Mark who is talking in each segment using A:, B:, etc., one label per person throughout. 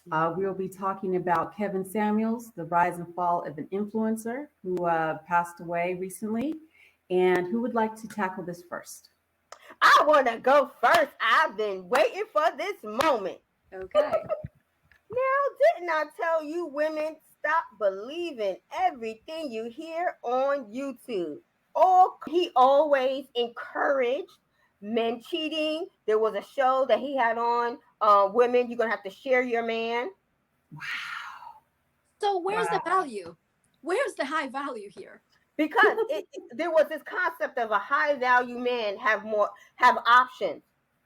A: We will be talking about Kevin Samuels, the rise and fall of an influencer who passed away recently. And who would like to tackle this first?
B: I want to go first. I've been waiting for this moment.
C: Okay.
B: Now, didn't I tell you women stop believing everything you hear on YouTube? All he always encouraged men cheating. There was a show that he had on women, you're going to have to share your man.
C: So where's the
A: Wow.
C: value? Where's the high value here?
B: Because there was this concept of a high value man have options,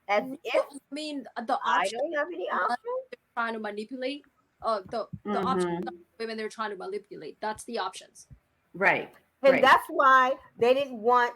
B: as if
C: I mean, the
B: I
C: option
B: don't have any options.
C: they're trying to manipulate. The options
A: Mm-hmm.
C: are women they're trying to manipulate. That's the options.
A: Right,
B: And
A: right.
B: that's why they didn't want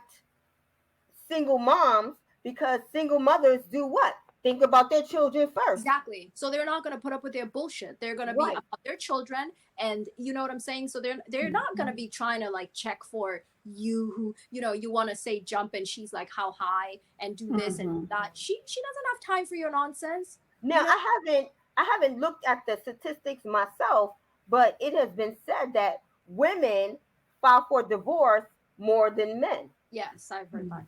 B: single moms, because single mothers do what? Think about their children first.
C: Exactly. So they're not gonna put up with their bullshit. They're gonna be
B: Right.
C: about their children, and you know what I'm saying. So they're not gonna be trying to like check for you who you want to say jump and she's like how high and do this and
A: Mm-hmm.
C: that. She doesn't have time for your nonsense.
B: Now
C: You know.
B: I haven't looked at the statistics myself, but it has been said that women file for divorce more than men.
C: Yes, I've heard that.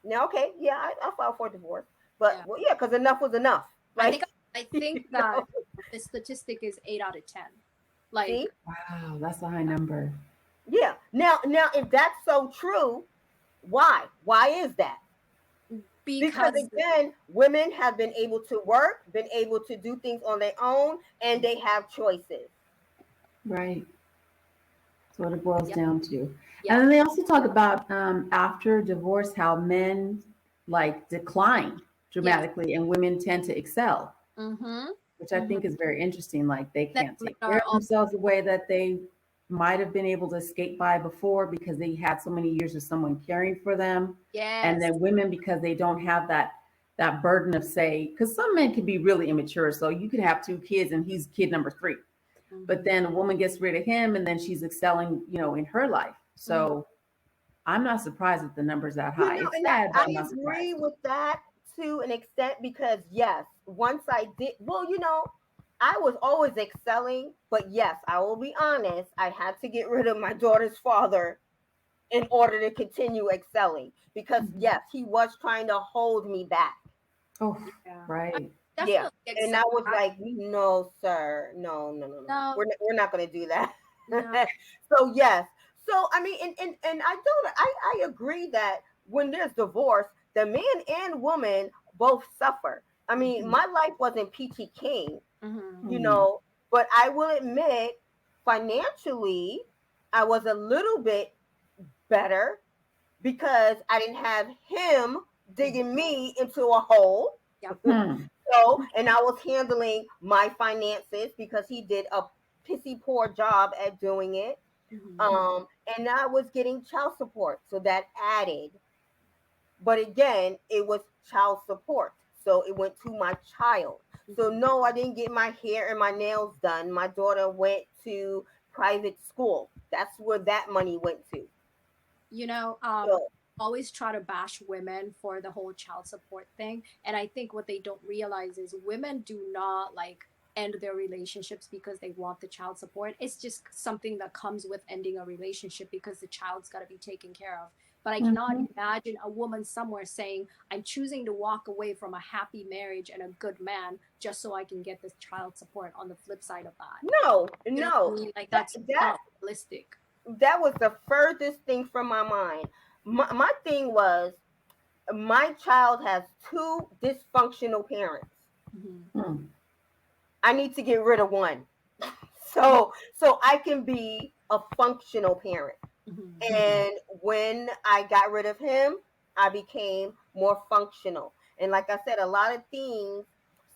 B: Now, okay, yeah, I filed for divorce, but
C: Yeah.
B: well, yeah, because enough was enough,
C: I
B: right?
C: think I
B: You
C: think that
B: know?
C: the statistic is 8 out of 10. Like
B: See,
A: Wow, that's a high number.
B: yeah. Now, if that's so true, why? Why is that? Because
C: because
B: again, women have been able to work, been able to do things on their own, and they have choices.
A: Right. That's what it boils
C: yeah,
A: down to. And
C: yeah.
A: then they also talk about after divorce how men like decline
C: Yes.
A: dramatically and women tend to excel,
C: Mhm.
A: which I
C: Mhm.
A: think is very interesting. Like they
C: Then
A: can't
C: men
A: take care
C: are
A: of
C: all
A: themselves the way that they might have been able to skate by before because they had so many years of someone caring for them. And
C: yes.
A: then women because they don't have that burden of say, because some men can be really immature. So you could have two kids and he's kid number three. But
C: Mhm.
A: then a woman gets rid of him and then she's excelling, in her life.
C: Mhm.
A: So I'm not surprised that the number's that
B: You
A: high.
B: know,
A: It's
B: and
A: sad, but
B: I
A: I'm not
B: agree
A: surprised.
B: with that to an extent, because yes, once I did, well, I was always excelling, but yes, I will be honest, I had to get rid of my daughter's father in order to continue excelling, because
A: Mhm.
B: yes, he was trying to hold me back.
A: Oh,
C: Yeah. I
A: right.
B: Yeah.
C: definitely
B: And
C: accept
B: I was
C: that.
B: like, no, sir. No, no, no, no, no.
C: No,
B: We're not going to do that.
C: no.
B: So, yes. So, I mean, and I agree that when there's divorce, the man and woman both suffer. I mean,
C: Mhm.
B: my life wasn't peachy keen,
C: Mhm.
B: you
A: Mm.
B: know, but I will admit, financially, I was a little bit better because I didn't have him digging me into a hole.
C: Yep.
A: Hmm.
B: So, and I was handling my finances because he did a pissy poor job at doing it.
C: Mhm.
B: And I was getting child support, so that added. But again, it was child support, so it went to my child. So
C: Mhm.
B: no, I didn't get my hair and my nails done. My daughter went to private school. That's where that money went to. So
C: Always try to bash women for the whole child support thing. And I think what they don't realize is women do not like end their relationships because they want the child support. It's just something that comes with ending a relationship because the child's got to be taken care of. But I cannot
A: Mhm.
C: imagine a woman somewhere saying, I'm choosing to walk away from a happy marriage and a good man just so I can get this child support on the flip side of that.
B: no,
C: You know what
B: no,
C: I mean? Like,
B: that
C: that's
B: that
C: not realistic.
B: that was the furthest thing from my mind. My thing was, my child has two dysfunctional parents.
C: Mm-hmm.
A: Hmm.
B: I need to get rid of one.
C: Yeah.
B: So I can be a functional parent.
C: Mm-hmm.
A: Hmm.
B: And when I got rid of him, I became more functional. And like I said, a lot of things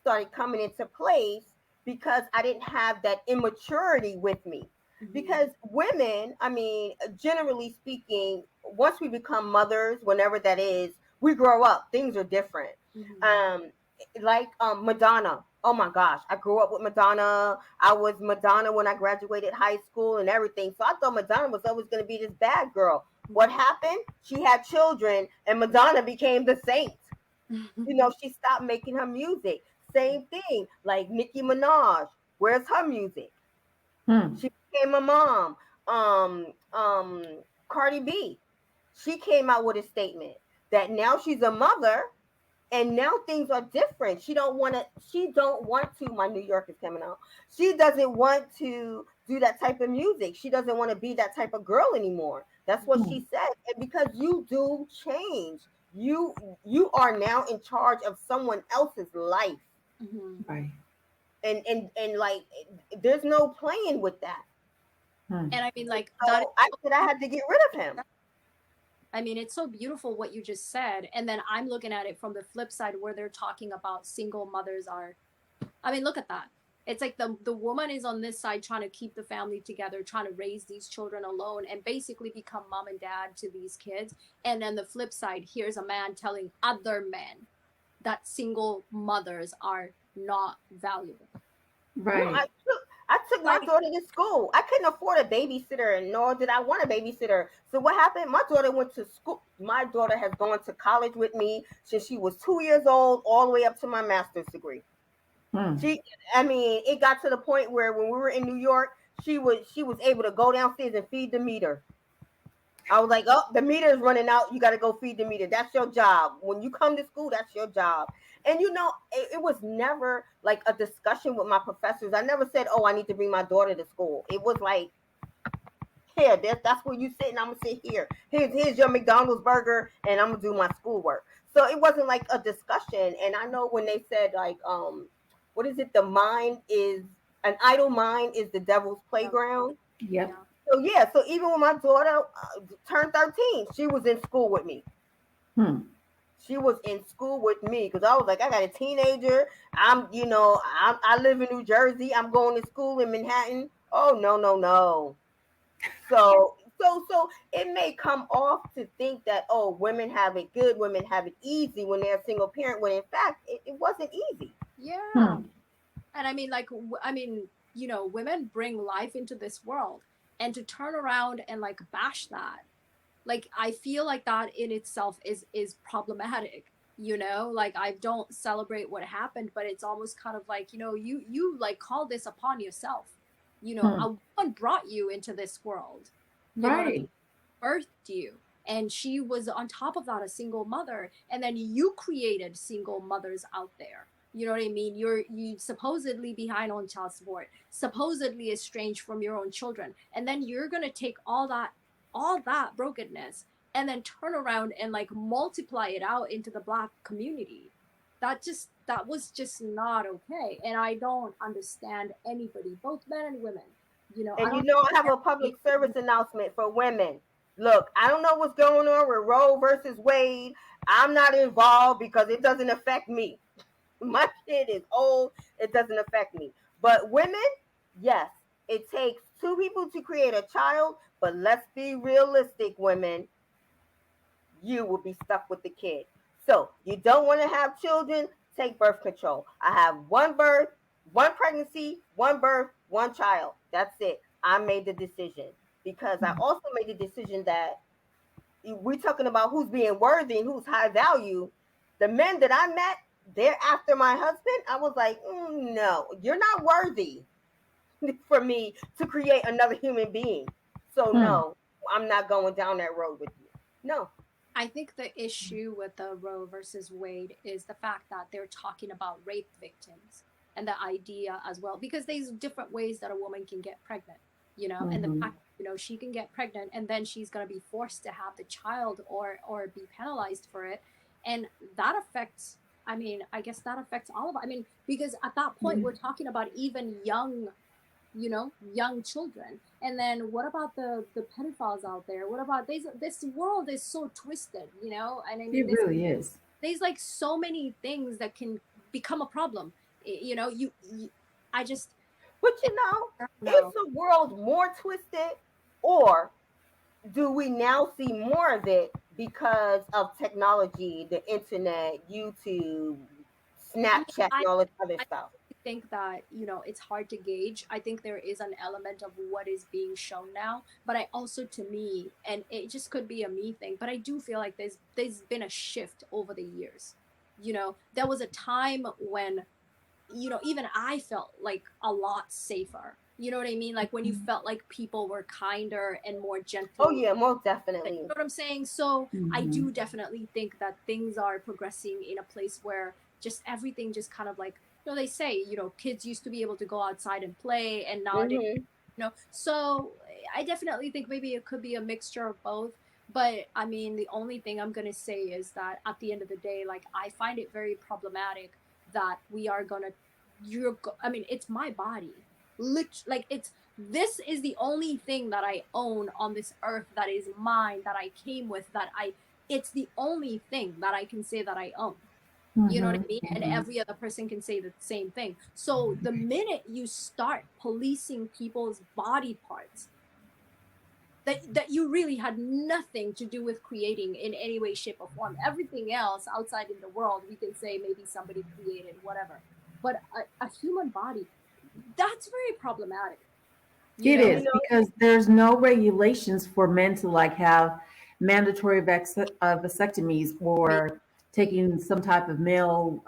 B: started coming into place because I didn't have that immaturity with me.
C: Mm-hmm.
B: Because women, I mean, generally speaking, once we become mothers, whenever that is, we grow up. Things are different.
C: Mm-hmm.
B: Um, like Madonna. Oh my gosh, I grew up with Madonna. I was Madonna when I graduated high school and everything. So I thought Madonna was always going to be this bad girl. What happened? She had children, and Madonna became the saint.
C: Mm-hmm.
B: She stopped making her music. Same thing, like Nicki Minaj. Where's her music?
A: Hmm.
B: She became a mom. Um, um, Cardi B. She came out with a statement that now she's a mother, and now things are different. She don't want to. My New York is coming out. She doesn't want to do that type of music. She doesn't want to be that type of girl anymore. That's what
A: Hmm.
B: she said. And because you do change, you you are now in charge of someone else's life.
C: Hmm.
A: Right.
B: And like, there's no playing with that.
A: Hmm.
C: And I mean, like that is
B: So I
C: so
B: said I had to
C: beautiful.
B: get rid of him.
C: I mean, it's so beautiful what you just said. And then I'm looking at it from the flip side where they're talking about single mothers are, I mean, look at that. It's like the woman is on this side trying to keep the family together, trying to raise these children alone and basically become mom and dad to these kids. And then the flip side, here's a man telling other men that single mothers are not valuable.
B: No,
A: Right.
B: I took my
C: Like,
B: daughter to school. I couldn't afford a babysitter, and nor did I want a babysitter. So what happened? My daughter went to school. My daughter has gone to college with me since she was 2 years old, all the way up to my master's degree.
A: Hmm.
B: She, I mean, it got to the point where when we were in New York, she was able to go downstairs and feed the meter. I was like, oh, the meter is running out. You got to go feed the meter. That's your job. When you come to school, that's your job. And it was never like a discussion with my professors. I never said, oh, I need to bring my daughter to school. It was like, here, that's where you sit, and I'm gonna sit here. Here's your McDonald's burger, and I'm gonna do my schoolwork. So it wasn't like a discussion. And I know when they said like, what is it? The mind is an idle mind is the devil's playground.
A: Yep.
C: yeah.
B: So yeah, so even when my daughter turned 13, she was in school with me.
A: Hmm.
B: She was in school with me because I was like, I got a teenager. I live in New Jersey. I'm going to school in Manhattan. Oh no, no, no. So it may come off to think that, oh, women have it good, women have it easy when they're a single parent, when in fact it wasn't easy.
C: Yeah.
A: Hmm.
C: And I mean, like, I mean, women bring life into this world, and to turn around and like bash that, like, I feel like that in itself is problematic. Like, I don't celebrate what happened, but it's almost kind of like, you like call this upon yourself.
A: Hmm.
C: A woman brought you into this world. You know what I mean?
A: Right.
C: Birthed you. And she was on top of that a single mother, and then you created single mothers out there. You know what I mean? You supposedly behind on child support, supposedly estranged from your own children, and then you're gonna take all that brokenness and then turn around and like multiply it out into the black community. That was just not okay, and I don't understand anybody, both men and women. I
B: And
C: don't
B: I have a public
C: understand.
B: service announcement for women. Look, I don't know what's going on with Roe versus Wade. I'm not involved because it doesn't affect me. My kid is old. It doesn't affect me. But women, yes, it takes two people to create a child. But let's be realistic, women. You will be stuck with the kid. So you don't want to have children, take birth control. I have one birth, one pregnancy, one birth, one child. That's it. I made the decision because I
A: Hmm.
B: also made the decision that we're talking about who's being worthy and who's high value. The men that I met, they're after my husband. I was like, no, you're not worthy for me to create another human being. So
A: Hmm.
B: no, I'm not going down that road with you. No.
C: I think the issue with the Roe versus Wade is the fact that they're talking about rape victims and the idea as well, because there's different ways that a woman can get pregnant, and the
A: Hmm.
C: fact, she can get pregnant and then she's going to be forced to have the child or be penalized for it. And that affects, I mean, I guess that affects all of us. I mean, because at that point,
A: Yeah.
C: we're talking about even young children. And then what about the pedophiles out there? What about this world is so twisted, and I mean,
A: It really is.
C: there's like so many things that can become a problem. I just,
B: But
C: I don't
B: is
C: know.
B: the world more twisted, or do we now see more of it because of technology, the internet, YouTube,
C: Yeah,
B: Snapchat, and all this other
C: I
B: stuff?
C: think that, it's hard to gauge. I think there is an element of what is being shown now, but I also, to me, and it just could be a me thing, but I do feel like there's been a shift over the years. There was a time when even I felt like a lot safer. You know what I mean? Like when you felt like people were kinder and more
B: Oh
C: gentle.
B: yeah, most
C: You
B: definitely.
C: know what I'm saying? So I
A: Mhm.
C: do definitely think that things are progressing in a place where just everything just kind of like, they say, kids used to be able to go outside and play, and nowadays,
B: Hmm.
C: so I definitely think maybe it could be a mixture of both. But I mean, the only thing I'm going to say is that at the end of the day, like, I find it very problematic that we are going to, I mean, it's my body. Like, this is the only thing that I own on this earth that is mine, that I came with, it's the only thing that I can say that I own. You know what I
A: Mhm.
C: mean? And
A: Mhm.
C: every other person can say the same thing. So the minute you start policing people's body parts that you really had nothing to do with creating in any way, shape, or form, everything else outside in the world, we can say maybe somebody created, whatever. But a human body, that's very problematic, you
A: It
C: know?
B: You
A: is
B: know,
A: because there's no regulations for men to like have mandatory vasectomies
C: Me,
A: or taking some type of male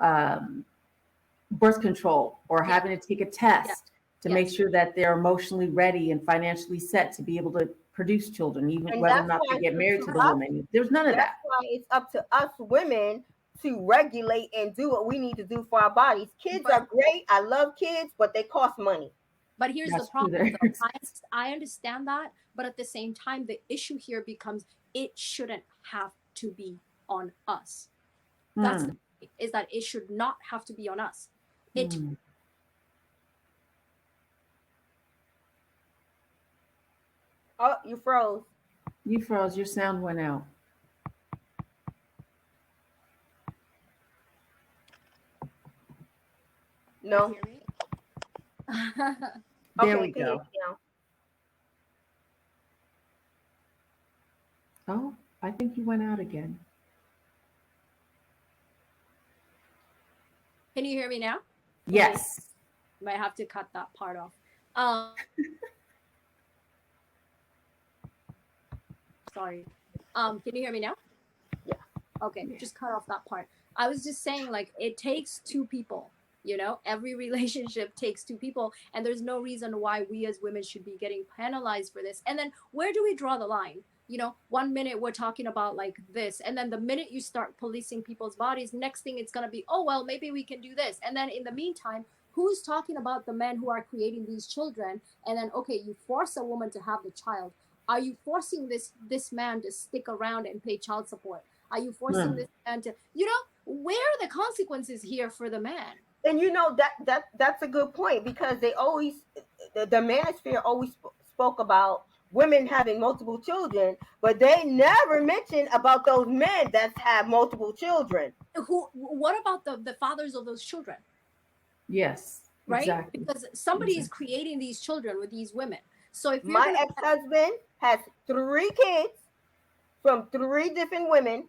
A: birth control or
C: yeah,
A: having to take a
C: yeah,
A: test to make
C: yes.
A: sure that they're emotionally ready and financially set to be able to produce children, even
B: and
A: whether or
B: that's
A: not they
B: why
A: get married
B: to
A: to the
B: us,
A: woman. There's none of
B: that's
A: that.
B: why it's up to us women to regulate and do what we need to do for our bodies. Kids
C: But
B: are great. I love kids, but they cost money.
C: here's the
A: That's true.
C: problem, though. I understand that, but at the same time, the issue here becomes it shouldn't have to be on us. That's the
A: Hmm.
C: thing, is that it should not have to be on us. It
A: Hmm.
B: Oh, you froze.
A: You froze. Your sound went out.
C: can
B: No.
C: hear me.
A: There
B: Okay,
A: we
B: can hear
A: go.
B: you now.
A: Oh, I think you went out again.
C: Can you hear me now? Wait,
A: Yes.
C: might have to cut that part off. Sorry. Can you hear me now?
B: Yeah.
C: Okay,
A: Yeah.
C: just cut off that part. I was just saying, like, it takes two people. Every relationship takes two people, and there's no reason why we as women should be getting penalized for this. And then where do we draw the line? 1 minute we're talking about like this, and then the minute you start policing people's bodies, next thing it's gonna be, oh well, maybe we can do this. And then in the meantime, who's talking about the men who are creating these children? And then okay, you force a woman to have the child. Are you forcing this man to stick around and pay child support? Are you forcing
A: Hmm.
C: this man to, where are the consequences here for the man?
B: And that's a good point because they always the manosphere always spoke about women having multiple children, but they never mentioned about those men that have multiple children.
C: What about the fathers of those children,
A: Yes.
C: right?
A: Exactly.
C: Because somebody is
A: Exactly.
C: creating these children with these women. So if you're
B: My
C: gonna,
B: ex-husband has 3 kids from 3 different women,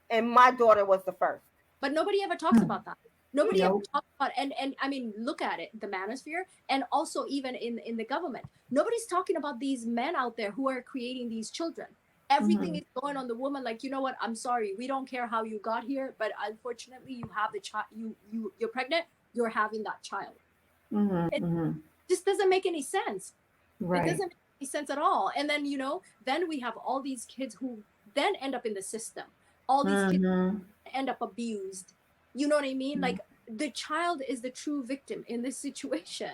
B: and my daughter was the first.
C: but nobody ever talks
A: Hmm.
C: about that. Nobody ever
A: Nope.
C: talks about, and I mean, look at it, the manosphere, and also even in the government. Nobody's talking about these men out there who are creating these children. Everything
A: Hmm.
C: is going on the woman. Like, you know what? I'm sorry, we don't care how you got here, but unfortunately, you have the child. You're pregnant. You're having that child.
A: Hmm.
C: It
A: Hmm.
C: just doesn't make any sense. It
A: Right.
C: doesn't make any sense at all. And then then we have all these kids who then end up in the system. All these kids
A: Hmm.
C: end up abused. You know what I mean? Like, the child is the true victim in this situation.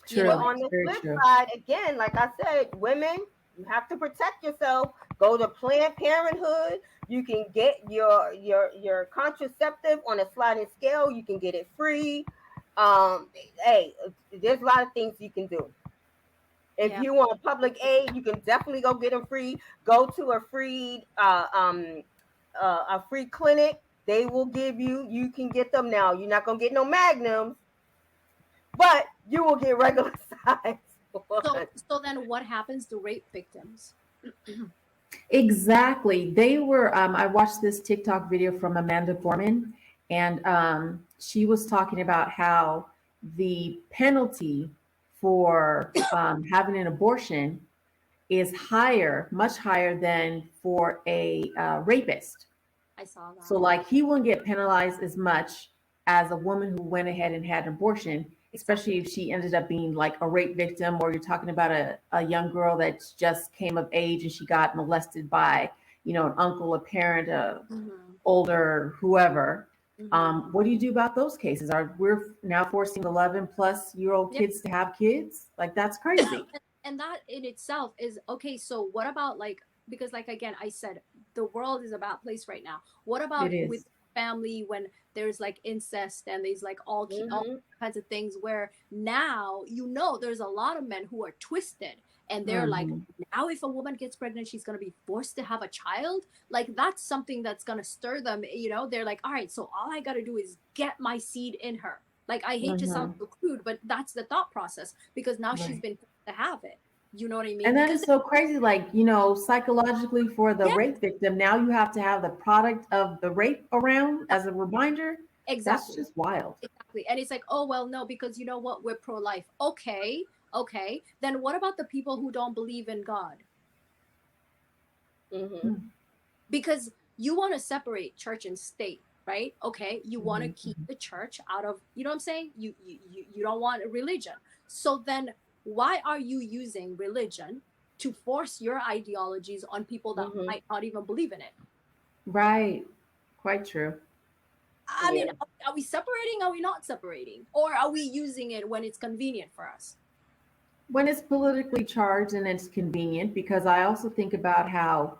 C: You
B: But
C: know,
A: True.
B: on the
A: Very
B: flip
A: true.
B: side, again, like I said, women, you have to protect yourself. Go to Planned Parenthood. You can get your contraceptive on a sliding scale. You can get it free. Hey, there's a lot of things you can do. If
C: yeah.
B: you want public aid, you can definitely go get them free. Go to a free clinic. They will give you. You can get them now. You're not gonna get no magnums, but you will get regular size
C: So
B: one.
C: so then what happens to rape victims?
A: Exactly. They were, I watched this TikTok video from Amanda Gorman, and she was talking about how the penalty for having an abortion is higher, much higher than for a rapist.
C: I saw
A: So,
C: that.
A: like, he wouldn't get penalized as much as a woman who went ahead and had an abortion, especially if she ended up being like a rape victim, or you're talking about a young girl that just came of age and she got molested by, you know, an uncle, a parent, a
C: Mm-hmm.
A: older, whoever.
C: Mm-hmm.
A: What do you do about those cases? We're now forcing 11-plus-year-old
C: Yeah.
A: kids to have kids? Like, that's crazy.
C: And that in itself is okay. So what about like, because like again I said, the world is a bad place right now. What
A: It
C: about with
A: is.
C: family when there's like incest and there's like all
B: Mm-hmm.
C: kinds of things where now you know there's a lot of men who are twisted and they're like,
A: Hmm.
C: now if a woman gets pregnant she's going to be forced to have a child. Like that's something that's going to stir them, you know. They're like, all right, so all I got to do is get my seed in her. Like I hate to sound
A: Hmm.
C: so crude, but that's the thought process, because now she's
A: Right.
C: been forced to have it. You know what I
A: And
C: mean?
A: that
C: Because
A: is so crazy. Like, you know, psychologically for the
C: yeah,
A: rape victim, now you have to have the product of the rape around as a reminder. That's
C: exactly.
A: just wild.
C: Exactly. And it's like, oh well, no, because you know what? We're pro-life. Okay, okay. Then what about the people who don't believe in God?
B: Mm-hmm.
A: Mm-hmm.
C: Because you want to separate church and state, right? Okay, you want to keep
A: Hmm.
C: the church out of, you know what I'm saying? You don't want religion. So then why are you using religion to force your ideologies on people that
B: Mm-hmm.
C: might not even believe in it?
A: Right. Quite true.
C: I mean,
B: Yeah.
C: are we separating? Are we not separating? Or are we using it when it's convenient for us?
A: When it's politically charged and it's convenient, because I also think about how,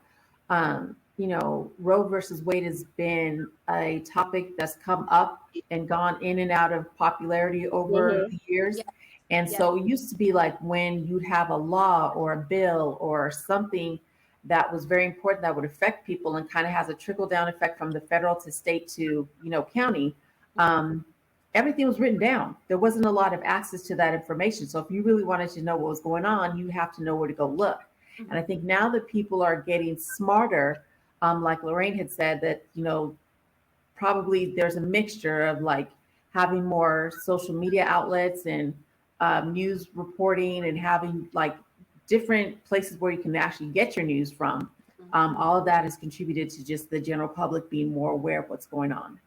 A: you know, Roe versus Wade has been a topic that's come up and gone in and out of popularity over
B: Mm-hmm.
A: the years.
C: Yeah,
A: And
C: yeah,
A: so it used to be like when you'd have a law or a bill or something that was very important that would affect people and kind of has a trickle down effect from the federal to state to, you know, county. Um, Everything was written down. There wasn't a lot of access to that information. So if you really wanted to know what was going on, you have to know where to go look. And I
C: mhm,
A: think now that people are getting smarter, like Lorraine had said, that, you know, probably there's a mixture of like having more social media outlets and news reporting and having like different places where you can actually get your news from.
C: mhm,
A: All of that has contributed to just the general public being more aware of what's going on.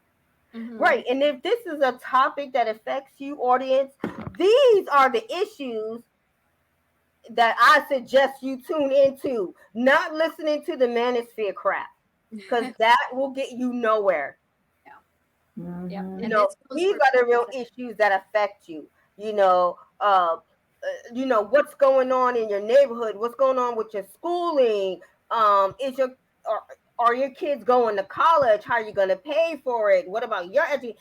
C: mhm.
B: Right. And if this is a topic that affects you, audience, these are the issues that I suggest you tune into, not listening to the manosphere crap, because that will get you nowhere.
C: Yeah, yeah,
B: You
A: Hmm.
C: and
B: know,
C: this goes
B: these
C: for
B: are the
C: people
B: real
C: that,
B: issues that affect you. You know, what's going on in your neighborhood, what's going on with your schooling. Is your are your kids going to college? How are you going to pay for it? What about your education?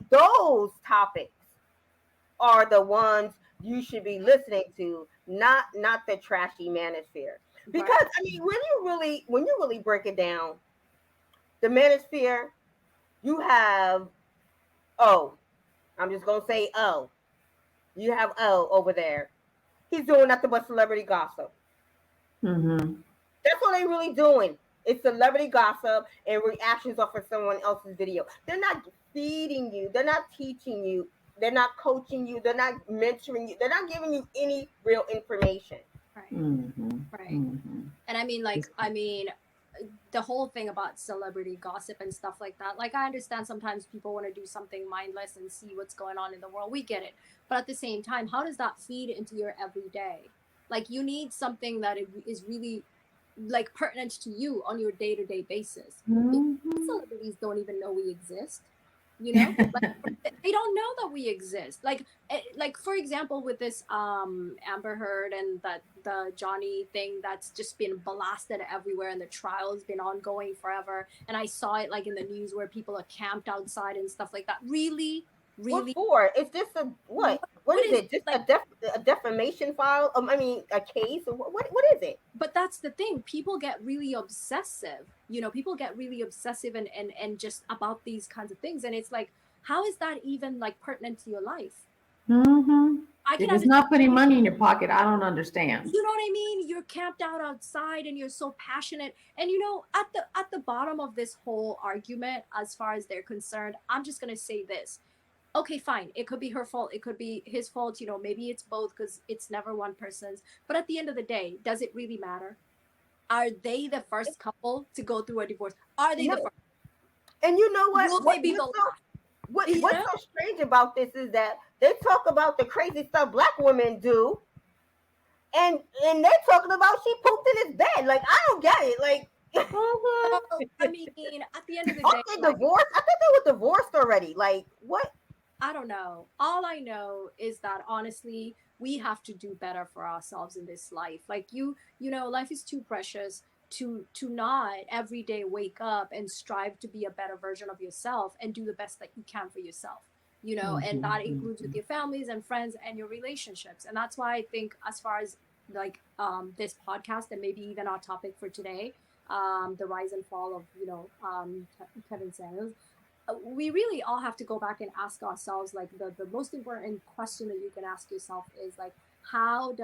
B: Those topics are the ones you should be listening to, not the trashy manosphere.
C: right?
B: Because I mean, when you really break it down, the manosphere, you have O. I'm just gonna say O. You have O over there. He's doing nothing but celebrity gossip.
A: Hmm.
B: That's what they're really doing. It's celebrity gossip and reactions off of someone else's video. They're not feeding you. They're not teaching you. They're not coaching you. They're not mentoring you. They're not giving you any real information.
C: Right,
A: Hmm.
C: right.
A: Hmm.
C: And I mean, like, I mean, the whole thing about celebrity gossip and stuff like that. Like, I understand sometimes people want to do something mindless and see what's going on in the world. We get it. But at the same time, how does that feed into your everyday? Like, you need something that is really like pertinent to you on your day-to-day basis. Because
A: Hmm.
C: celebrities don't even know we exist, you know? Like they don't know that we exist. Like for example with this Amber Heard and that the Johnny thing that's just been blasted everywhere, and the trial's been ongoing forever, and I saw it like in the news where people are camped outside and stuff like that. Really,
B: What
C: really,
B: for? It's just a what? What
C: what
B: is
C: is
B: it? Just
C: like,
B: a defamation file? I mean, a case? What is it?
C: but that's the thing, people get really obsessive, you know, people get really obsessive and just about these kinds of things, and it's like, how is that even like pertinent to your life?
A: Hmm.
C: I can
A: If it's
C: understand,
A: not putting money in your pocket, I don't understand.
C: you know what I mean? You're camped out outside and you're so passionate. And you know, at the bottom of this whole argument, as far as they're concerned, I'm just gonna say this. Okay, fine. It could be her fault. It could be his fault. You know, maybe it's both because it's never one person's. But at the end of the day, does it really matter? Are they the first couple to go through a divorce? Are they the
B: No.
C: first?
B: And you know what?
C: Will
B: What
C: they be
B: what's
C: the
B: so
C: last?
B: What's so strange about this is that they talk about the crazy stuff black women do, and they're talking about she pooped in his bed. Like, I don't get it. Like,
C: Well, I mean, at the end of the
B: aren't
C: day,
B: they
C: like,
B: divorced? I thought they were divorced already. Like, what?
C: I don't know. All I know is that honestly, we have to do better for ourselves in this life. Like life is too precious to not every day wake up and strive to be a better version of yourself and do the best that you can for yourself. And that includes with your families and friends and your relationships. And that's why I think, as far as like this podcast and maybe even our topic for today, the rise and fall of Kevin Samuels, we really all have to go back and ask ourselves, like, the most important question that you can ask yourself is like, how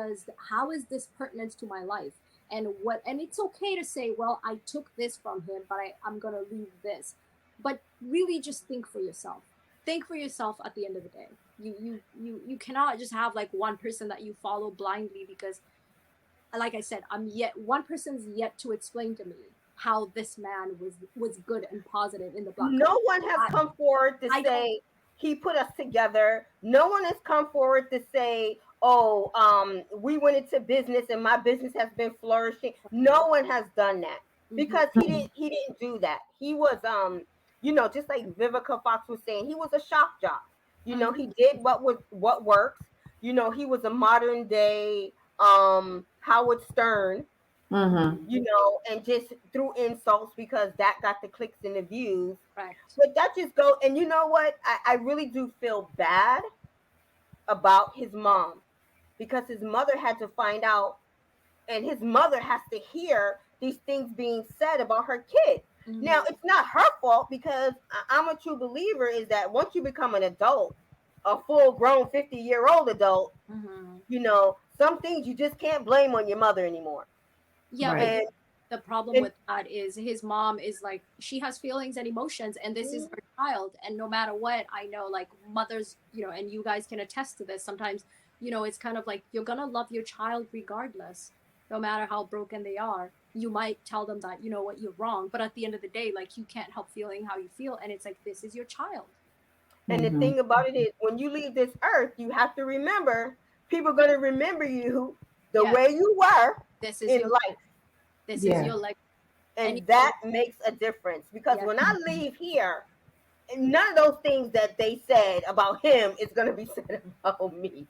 C: is this pertinent to my life, and it's okay to say, well, I took this from him, but I'm gonna leave this. But really, just think for yourself. Think for yourself at the end of the day. You cannot just have like one person that you follow blindly, because, like I said, one person's yet to explain to me how this man was good and positive in the black
B: No
C: community.
B: one has come forward to say he put us together. No one has come forward to say, oh, we went into business and my business has been flourishing. No one has done that, because he didn't do that. He was just like Vivica Fox was saying, he was a shock jock. He did what works. He was a modern day Howard Stern, and just threw insults because that got the clicks and the views.
C: Right.
B: But that just go, and you know what? I really do feel bad about his mom, because his mother had to find out, and his mother has to hear these things being said about her kid. Now, it's not her fault, because I'm a true believer is that once you become an adult, a full grown 50-year-old adult, some things you just can't blame on your mother anymore.
C: Yeah,
A: Right.
C: but the problem with that is his mom is like, she has feelings and emotions, and this is her child. And no matter what, I know, like, mothers, and you guys can attest to this. Sometimes, it's kind of like, you're gonna love your child regardless, no matter how broken they are. You might tell them that, what, you're wrong, but at the end of the day, like, you can't help feeling how you feel, and it's like, this is your child.
B: And the thing about it is, when you leave this earth, you have to remember, people are going to remember you the way you were
C: This is
B: in
C: your
B: life.
C: This is your legacy.
B: And that makes a difference, because when I leave here, none of those things that they said about him is going to be said about me.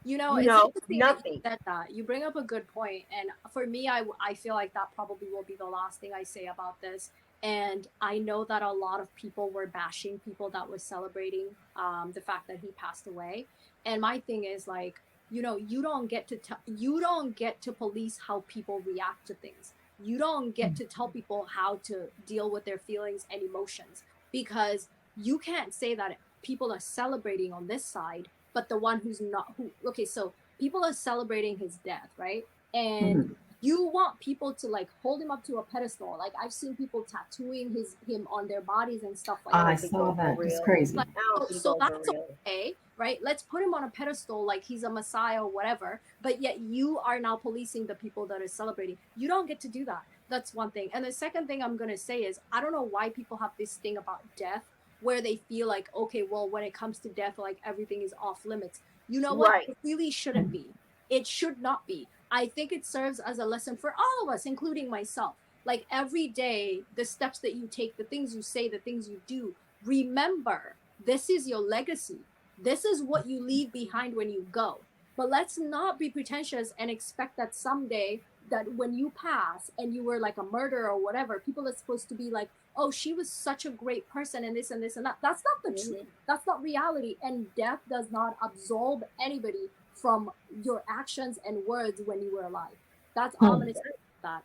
C: It's interesting that
B: nothing.
C: you said that. You bring up a good point. And for me, I feel like that probably will be the last thing I say about this. And I know that a lot of people were bashing people that were celebrating the fact that he passed away. And my thing is, like, you don't get to police how people react to things. You don't get to tell people how to deal with their feelings and emotions, because you can't say that people are celebrating on this side, but the one who's not, okay, so people are celebrating his death, right? And you want people to like hold him up to a pedestal. Like, I've seen people tattooing him on their bodies and stuff like that.
A: I saw that. It's crazy.
C: Like, so that's okay, right? Let's put him on a pedestal like he's a messiah or whatever. But yet you are now policing the people that are celebrating. You don't get to do that. That's one thing. And the second thing I'm going to say is, I don't know why people have this thing about death where they feel like, okay, well, when it comes to death, like, everything is off limits. You know what? It really shouldn't be. It should not be. I think it serves as a lesson for all of us, including myself. Like, every day, the steps that you take, the things you say, the things you do, remember, this is your legacy. This is what you leave behind when you go. But let's not be pretentious and expect that someday, that when you pass and you were like a murderer or whatever, people are supposed to be like, oh, she was such a great person and this and this and that. That's not the truth. That's not reality. And death does not absolve anybody from your actions and words when you were alive. That's all I'm going to say about that.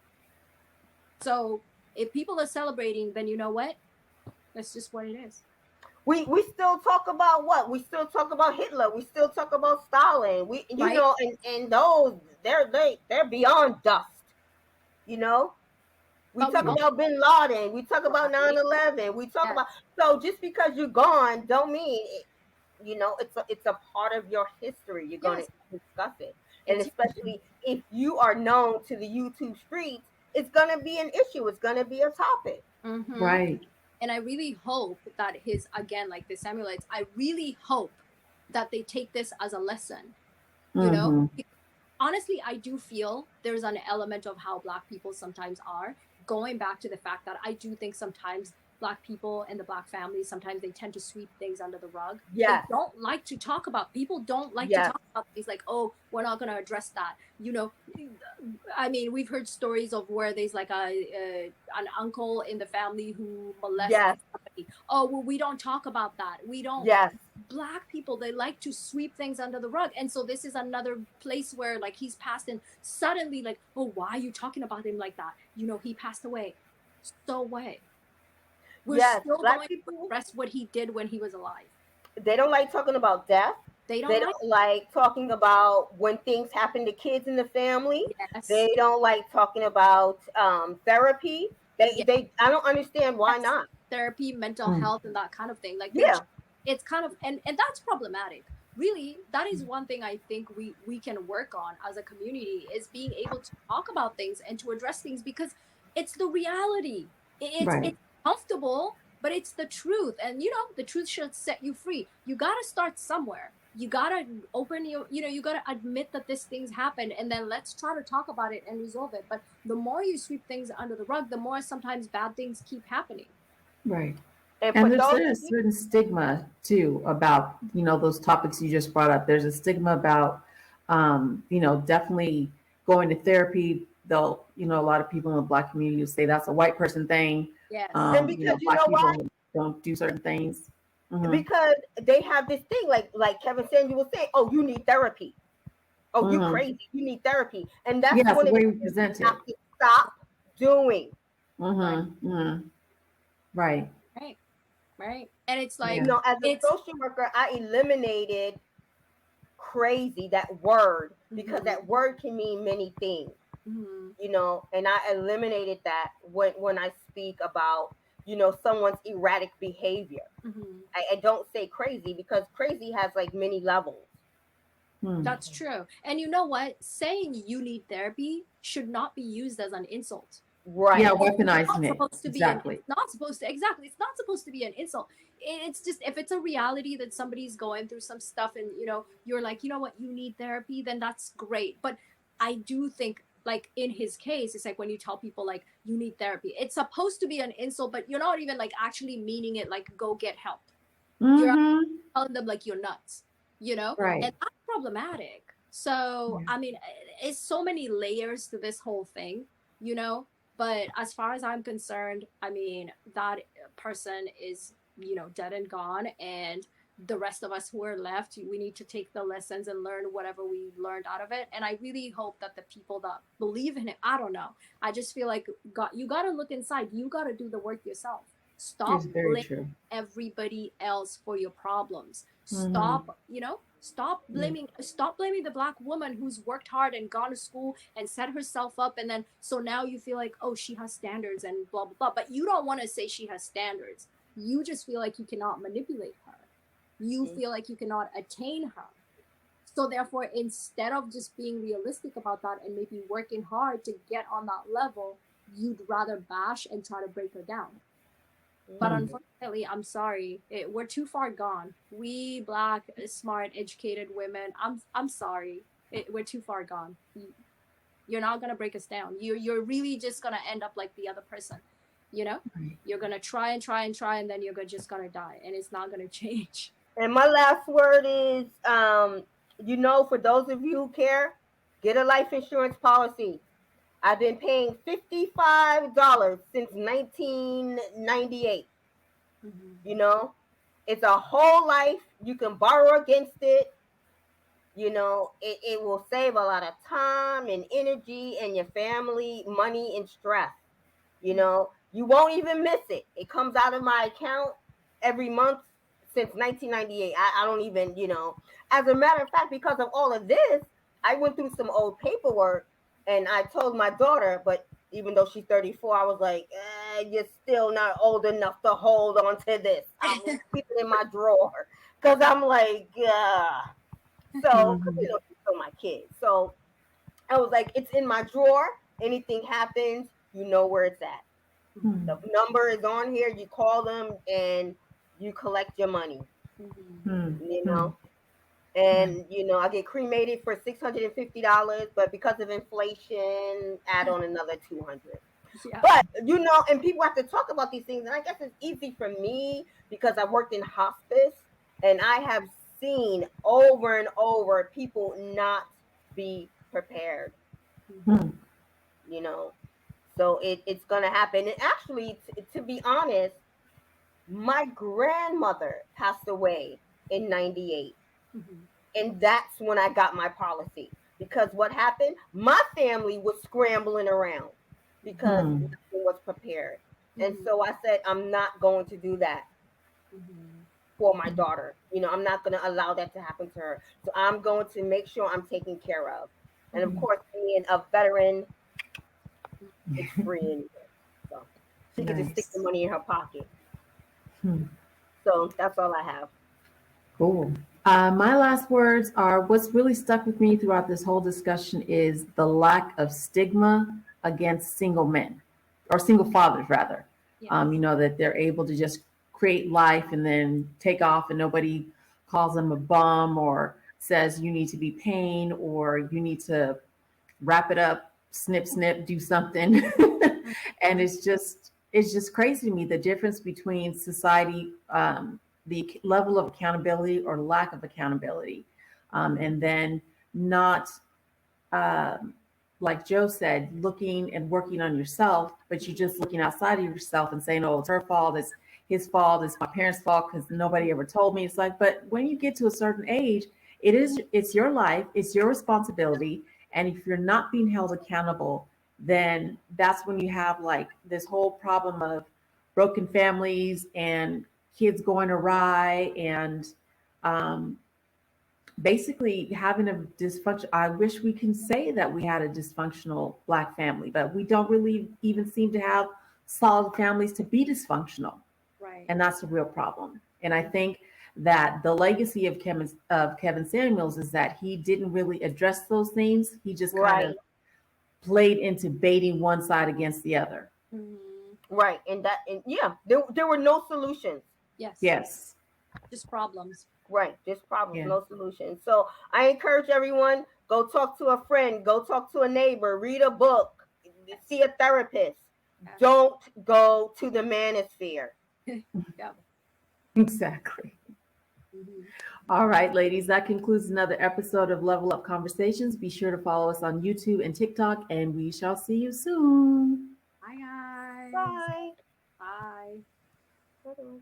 C: So if people are celebrating, then you know what? That's just what it is.
B: We still talk about what? We still talk about Hitler. We still talk about Stalin. And those they're beyond dust. We talk about Bin Laden. We talk about 9/11. We talk about, so just because you're gone, don't mean it's a part of your history. You're going to discuss it, and especially if you are known to the YouTube streets, it's going to be an issue. It's going to be a topic.
A: Right.
C: And I really hope that his, again, like the Samuelites, I really hope that they take this as a lesson, you know?
A: Mm-hmm.
C: Honestly, I do feel there's an element of how Black people sometimes are, going back to the fact that I do think sometimes Black people and the Black families, sometimes they tend to sweep things under the rug. They
B: Yes.
C: don't like to talk about, people don't like to
B: Yes.
C: talk about things like, oh, we're not going to address that. You know, I mean, we've heard stories of where there's like an uncle in the family who molests
B: Yes.
C: somebody. Oh, well, we don't talk about that. We don't.
B: Yes.
C: Black people, they like to sweep things under the rug. And so this is another place where like he's passed, and suddenly like, oh, why are you talking about him like that? You know, he passed away. So what? We're
B: Yes.
C: still
B: Black
C: going to
B: people,
C: address what he did when he was alive.
B: they don't like talking about death.
C: They
B: They
C: don't like.
B: don't like talking about when things happen to kids in the family.
C: Yes.
B: They don't like talking about therapy.
C: Yeah.
B: I don't understand why
C: Yes.
B: not.
C: Therapy, mental
A: Mm.
C: health, and that kind of thing. Like they,
B: Yeah.
C: it's kind of, and that's problematic. Really, that is one thing I think we can work on as a community, is being able to talk about things and to address things, because it's the reality.
A: Right.
C: It's comfortable, but it's the truth. And you know, the truth should set you free. You got to start somewhere. You got to open your, you know, you got to admit that this thing's happened, and then let's try to talk about it and resolve it. But the more you sweep things under the rug, the more sometimes bad things keep happening.
A: Right.
B: And
A: And
B: for
A: there's
B: those
A: a certain stigma too about, those topics you just brought up. There's a stigma about, definitely going to therapy. They'll, a lot of people in the Black community will say that's a white person thing.
C: Yes.
B: and because you
A: Black
B: know why?
A: people don't do certain things. Hmm.
B: Because they have this thing like Kevin Samuel was saying, oh, you need therapy. Oh, you
A: Hmm.
B: crazy. You need therapy. And that's
A: Yeah, it's
B: one
A: the
B: of the
A: way we
B: things
A: present
B: we
A: it.
B: have to stop doing.
C: Right.
A: Mm-hmm. Mm-hmm. Right.
C: Right. Right. And it's like,
A: Yeah.
B: As a
C: it's,
B: social worker, I eliminated crazy, that word, because
C: mm-hmm,
B: that word can mean many things,
C: mm-hmm,
B: and I eliminated that when I speak about, someone's erratic behavior.
C: mm-hmm.
B: I don't say crazy, because crazy has like many levels.
A: Hmm.
C: That's true. And you know what? Saying you need therapy should not be used as an insult.
A: Yeah,
B: Right.
C: It's not
A: weaponizing it.
C: supposed to be an,
A: Exactly.
C: it's not supposed to, exactly, it's not supposed to be an insult. It's just, if it's a reality that somebody's going through some stuff, and you know, you're like, you know what, you need therapy, then that's great. But I do think, like in his case, it's like when you tell people like you need therapy, it's supposed to be an insult, but you're not even like actually meaning it, like go get help. You're
A: Mm-hmm.
C: telling them like you're nuts, you know?
A: Right.
C: And that's problematic. So,
A: Yeah.
C: I mean, it's so many layers to this whole thing, you know? But as far as I'm concerned, I mean, that person is, you know, dead and gone. And the rest of us who are left, we need to take the lessons and learn whatever we learned out of it. And I really hope that the people that believe in it, I don't know. I just feel like you got to look inside. You got to do the work yourself.
A: It's
C: Stop
A: very
C: blaming
A: true.
C: everybody else for your problems.
A: Mm-hmm.
C: Stop, you know, stop
A: Yeah.
C: blaming the Black woman who's worked hard and gone to school and set herself up, and then so now you feel like, oh, she has standards and blah blah blah. But you don't want to say she has standards. You just feel like you cannot manipulate her. You
B: Mhm.
C: feel like you cannot attain her. So therefore, instead of just being realistic about that and maybe working hard to get on that level, you'd rather bash and try to break her down. But
A: Hmm.
C: unfortunately, I'm sorry, we're too far gone. We Black, smart, educated women, I'm sorry, we're too far gone. You're not gonna break us down. You're really just gonna end up like the other person, you know.
A: Right.
C: You're gonna try and try and try, and then you're just gonna die, and it's not gonna change.
B: And my last word is, for those of you who care, get a life insurance policy. I've been paying $55 since 1998.
C: Mm-hmm.
B: You know, it's a whole life. You can borrow against it. It will save a lot of time and energy and your family money and stress. You won't even miss it. It comes out of my account every month since 1998. I don't even, as a matter of fact, because of all of this, I went through some old paperwork, and I told my daughter, but even though she's 34, I was like, you're still not old enough to hold on to this. I'm going to keep it in my drawer. Because I'm like, so, because,
A: Mm-hmm.
B: she's still my kid. So I was like, it's in my drawer. Anything happens, you know where it's at.
A: Hmm.
B: The number is on here. You call them and you collect your money.
C: Mhm.
B: You
A: Hmm.
B: know, and I get cremated for $650, but because of inflation, add on another 200.
C: Yeah.
B: But and people have to talk about these things, and I guess it's easy for me because I worked in hospice, and I have seen over and over people not be prepared.
A: Hmm.
B: You know, so it's gonna happen. And actually, to be honest, my grandmother passed away in '98.
C: Mhm.
B: And that's when I got my policy. Because what happened? My family was scrambling around because
A: Hmm.
B: nothing was prepared. And
C: Mhm.
B: so I said, I'm not going to do that
C: Mhm.
B: for my daughter. I'm not going to allow that to happen to her. So I'm going to make sure I'm taken care of. And of
C: Mhm.
B: course, being a veteran, it's free anyway. So she could just stick the
A: Nice.
B: money in her pocket.
A: Hmm.
B: So that's all I have.
A: Cool. My last words are what's really stuck with me throughout this whole discussion is the lack of stigma against single men or single fathers, rather.
C: Yes.
A: That they're able to just create life and then take off, and nobody calls them a bum or says you need to be paid or you need to wrap it up, snip, snip, do something. And it's just crazy to me the difference between society, the level of accountability or lack of accountability, and then not um, like Joe said, looking and working on yourself, but you're just looking outside of yourself and saying, "Oh, it's her fault. It's his fault. It's my parents' fault because nobody ever told me." It's like, but when you get to a certain age, it's your life, it's your responsibility, and if you're not being held accountable, then that's when you have like this whole problem of broken families and kids going awry and um, basically having a dysfunction. I wish we can say that we had a dysfunctional Black family, but we don't really even seem to have solid families to be dysfunctional.
C: Right.
A: And that's a real problem. And I think that the legacy of Kevin Samuels is that he didn't really address those things. He just kind
B: Right.
A: of played into baiting one side against the other.
C: Mhm.
B: Right. And yeah, there were no solutions.
C: Yes.
A: Yes.
C: Just problems.
B: Right, just problems,
A: Yeah.
B: no solutions. So I encourage everyone, go talk to a friend, go talk to a neighbor, read a book,
C: Yes.
B: see a therapist.
C: Yes.
B: Don't go to the manosphere.
C: Yeah.
A: Exactly.
C: Mhm.
A: All right, ladies, that concludes another episode of Level Up Conversations. Be sure to follow us on YouTube and TikTok, and we shall see you soon.
C: Bye, guys.
B: Bye.
C: Bye.
B: Bye.